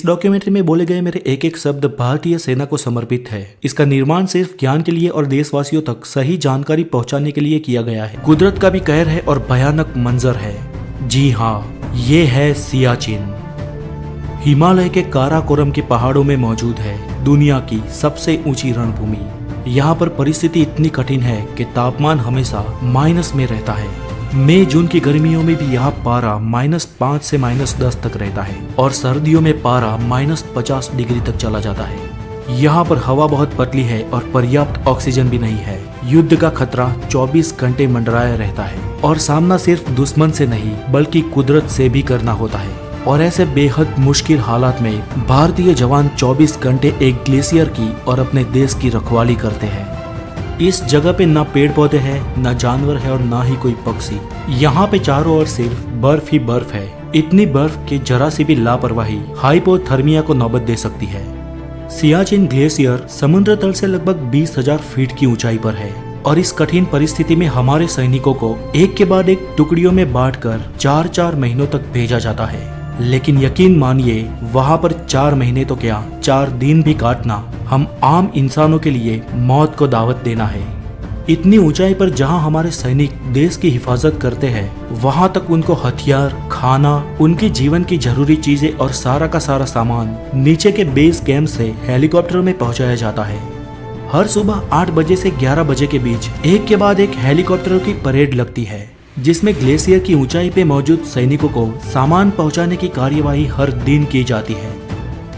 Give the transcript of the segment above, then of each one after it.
इस डॉक्यूमेंट्री में बोले गए मेरे एक एक शब्द भारतीय सेना को समर्पित है। इसका निर्माण सिर्फ ज्ञान के लिए और देशवासियों तक सही जानकारी पहुंचाने के लिए किया गया है। कुदरत का भी कहर है और भयानक मंजर है। जी हाँ, ये है सियाचिन। हिमालय के काराकोरम के पहाड़ों में मौजूद है दुनिया की सबसे ऊंची रणभूमि। यहाँ पर परिस्थिति इतनी कठिन है कि तापमान हमेशा माइनस में रहता है। मई जून की गर्मियों में भी यहाँ पारा -5 से -10 तक रहता है और सर्दियों में पारा -50 डिग्री तक चला जाता है। यहाँ पर हवा बहुत पतली है और पर्याप्त ऑक्सीजन भी नहीं है। युद्ध का खतरा 24 घंटे मंडराया रहता है और सामना सिर्फ दुश्मन से नहीं बल्कि कुदरत से भी करना होता है। और ऐसे बेहद मुश्किल हालात में भारतीय जवान 24 घंटे एक ग्लेशियर की और अपने देश की रखवाली करते हैं। इस जगह पे ना पेड़ पौधे हैं, ना जानवर है और ना ही कोई पक्षी। यहाँ पे चारों ओर सिर्फ बर्फ ही बर्फ है। इतनी बर्फ कि जरा सी भी लापरवाही हाइपोथर्मिया को नौबत दे सकती है। सियाचिन ग्लेशियर समुद्र तल से लगभग 20,000 फीट की ऊंचाई पर है और इस कठिन परिस्थिति में हमारे सैनिकों को एक के बाद एक टुकड़ियों में बांटकर 4-4 महीनों तक भेजा जाता है। लेकिन यकीन मानिए, वहाँ पर 4 महीने तो क्या 4 दिन भी काटना हम आम इंसानों के लिए मौत को दावत देना है। इतनी ऊंचाई पर जहाँ हमारे सैनिक देश की हिफाजत करते हैं, वहाँ तक उनको हथियार, खाना, उनकी जीवन की जरूरी चीजें और सारा का सारा सामान नीचे के बेस कैंप से हेलीकॉप्टरों में पहुँचाया जाता है। हर सुबह 8 बजे से 11 बजे के बीच एक के बाद एक हेलीकॉप्टरों की परेड लगती है, जिसमें ग्लेशियर की ऊंचाई पे मौजूद सैनिकों को सामान पहुंचाने की कार्यवाही हर दिन की जाती है।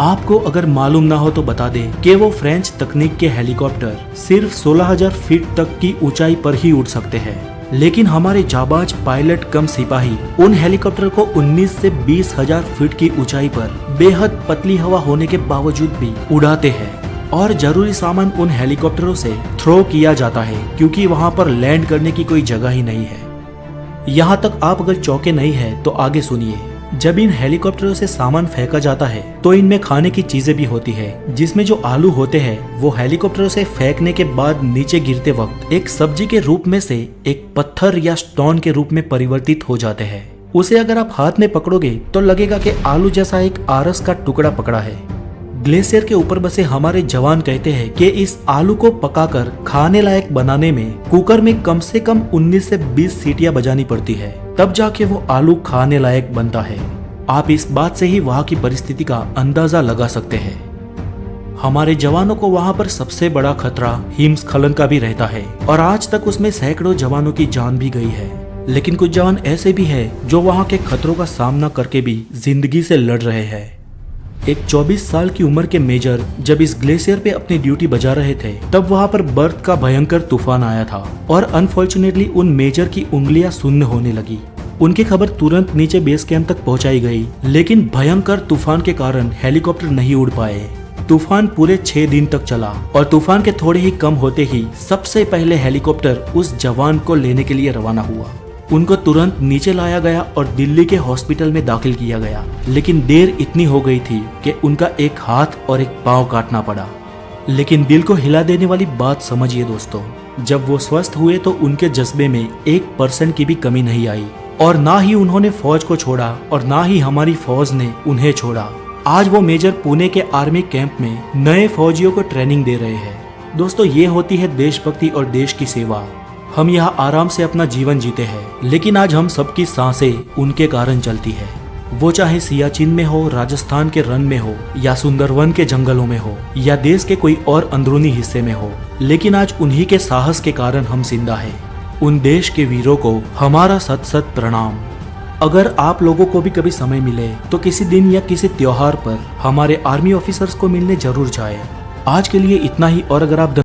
आपको अगर मालूम ना हो तो बता दें कि वो फ्रेंच तकनीक के हेलीकॉप्टर सिर्फ 16,000 फीट तक की ऊंचाई पर ही उड़ सकते हैं, लेकिन हमारे जाबाज पायलट कम सिपाही उन हेलीकॉप्टर को 19 से 20,000 फीट की ऊंचाई पर बेहद पतली हवा होने के बावजूद भी उड़ाते हैं और जरूरी सामान उन हेलीकॉप्टरों से थ्रो किया जाता है, क्योंकि वहाँ पर लैंड करने की कोई जगह ही नहीं है। यहाँ तक आप अगर चौके नहीं है तो आगे सुनिए। जब इन हेलीकॉप्टरों से सामान फेंका जाता है तो इनमें खाने की चीजें भी होती है, जिसमें जो आलू होते हैं वो हेलीकॉप्टरों से फेंकने के बाद नीचे गिरते वक्त एक सब्जी के रूप में से एक पत्थर या स्टोन के रूप में परिवर्तित हो जाते हैं। उसे अगर आप हाथ में पकड़ोगे तो लगेगा कि आलू जैसा एक आरस का टुकड़ा पकड़ा है। ग्लेशियर के ऊपर बसे हमारे जवान कहते हैं कि इस आलू को पकाकर खाने लायक बनाने में कुकर में कम से कम 19 से 20 सीटियां बजानी पड़ती है, तब जाके वो आलू खाने लायक बनता है। आप इस बात से ही वहाँ की परिस्थिति का अंदाजा लगा सकते हैं। हमारे जवानों को वहाँ पर सबसे बड़ा खतरा हिमस्खलन का भी रहता है और आज तक उसमें सैकड़ों जवानों की जान भी गई है। लेकिन कुछ जवान ऐसे भी है जो वहाँ के खतरों का सामना करके भी जिंदगी से लड़ रहे हैं। एक 24 साल की उम्र के मेजर जब इस ग्लेशियर पे अपनी ड्यूटी बजा रहे थे, तब वहाँ पर बर्फ का भयंकर तूफान आया था और अनफॉर्चुनेटली उन मेजर की उंगलियां सुन्न होने लगी। उनकी खबर तुरंत नीचे बेस कैंप तक पहुंचाई गई, लेकिन भयंकर तूफान के कारण हेलीकॉप्टर नहीं उड़ पाए। तूफान पूरे 6 दिन तक चला और तूफान के थोड़े ही कम होते ही सबसे पहले हेलीकॉप्टर उस जवान को लेने के लिए रवाना हुआ। उनको तुरंत नीचे लाया गया और दिल्ली के हॉस्पिटल में दाखिल किया गया, लेकिन देर इतनी हो गई थी कि उनका एक हाथ और एक पांव काटना पड़ा। लेकिन दिल को हिला देने वाली बात समझिए दोस्तों, जब वो स्वस्थ हुए तो उनके जज्बे में 1% की भी कमी नहीं आई और ना ही उन्होंने फौज को छोड़ा और ना ही हमारी फौज ने उन्हें छोड़ा। आज वो मेजर पुणे के आर्मी कैंप में नए फौजियों को ट्रेनिंग दे रहे हैं। दोस्तों, ये होती है देशभक्ति और देश की सेवा। हम यहाँ आराम से अपना जीवन जीते हैं, लेकिन आज हम सबकी सांसें उनके कारण चलती है। वो चाहे सियाचिन में हो, राजस्थान के रन में हो या सुंदरवन के जंगलों में हो या देश के कोई और अंदरूनी हिस्से में हो, लेकिन आज उन्हीं के साहस के कारण हम जिंदा हैं। उन देश के वीरों को हमारा सत सत प्रणाम। अगर आप लोगों को भी कभी समय मिले तो किसी दिन या किसी त्योहार पर हमारे आर्मी ऑफिसर्स को मिलने जरूर जाए। आज के लिए इतना ही, और अगर आप